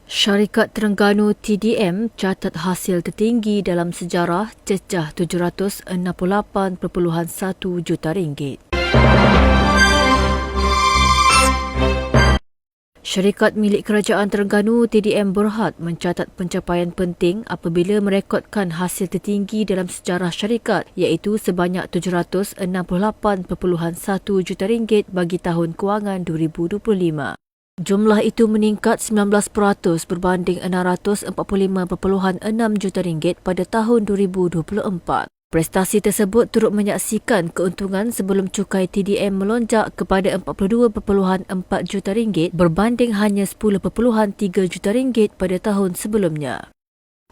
Syarikat Terengganu TDM catat hasil tertinggi dalam sejarah cecah RM768.1 juta. Syarikat milik Kerajaan Terengganu TDM Berhad mencatat pencapaian penting apabila merekodkan hasil tertinggi dalam sejarah syarikat iaitu sebanyak RM768.1 juta bagi tahun kewangan 2025. Jumlah itu meningkat 19% berbanding RM645.6 juta pada tahun 2024. Prestasi tersebut turut menyaksikan keuntungan sebelum cukai TDM melonjak kepada RM42.4 juta berbanding hanya RM10.3 juta pada tahun sebelumnya.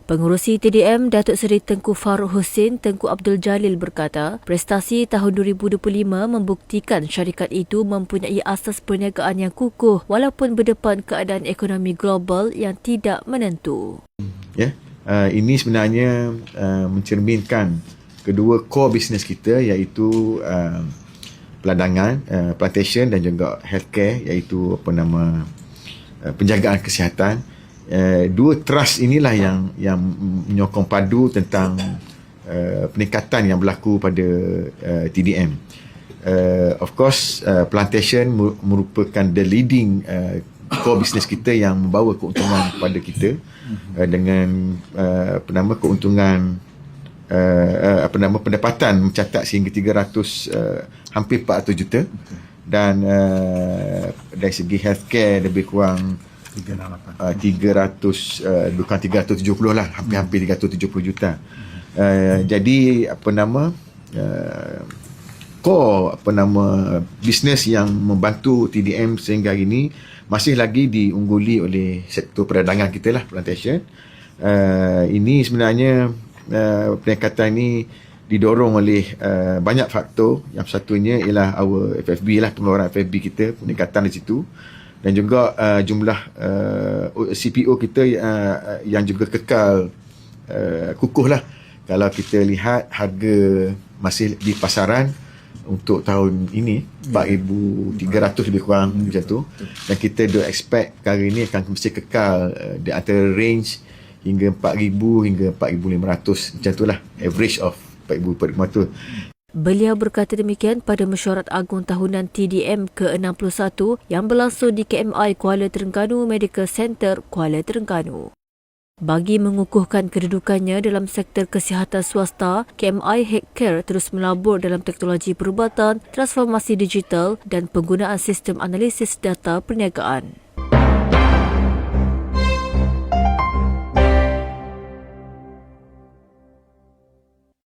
Pengurusi TDM Datuk Seri Tengku Farouk Hussein Tengku Abdul Jalil berkata, prestasi tahun 2025 membuktikan syarikat itu mempunyai asas perniagaan yang kukuh walaupun berdepan keadaan ekonomi global yang tidak menentu. Ini sebenarnya mencerminkan kedua core business kita iaitu peladangan, plantation dan juga healthcare iaitu penjagaan kesihatan. Dua trust inilah yang menyokong padu tentang peningkatan yang berlaku pada TDM. Of course, plantation merupakan the leading core business kita yang membawa keuntungan kepada kita dengan keuntungan pendapatan mencatat sehingga 300 hampir 400 juta dan dari segi healthcare lebih kurang 370 lah, hampir 370 juta. Jadi core bisnes yang membantu TDM sehingga hari ini masih lagi diungguli oleh sektor perdagangan kita lah, plantation. Ini sebenarnya peningkatan ini didorong oleh banyak faktor. Yang satunya ialah our FFB lah, pengeluaran FFB kita, peningkatan di situ. Dan juga jumlah CPO kita yang juga kekal kukuh lah. Kalau kita lihat harga masih di pasaran untuk tahun ini 4,300 lebih kurang macam tu. Dan kita do expect kali ini akan mesti kekal di antara range hingga 4,000 hingga 4,500 macam tu lah, average of 4,500. Beliau berkata demikian pada mesyuarat agung tahunan TDM ke-61 yang berlangsung di KMI Kuala Terengganu Medical Center, Kuala Terengganu. Bagi mengukuhkan kedudukannya dalam sektor kesihatan swasta, KMI Healthcare terus melabur dalam teknologi perubatan, transformasi digital dan penggunaan sistem analisis data perniagaan.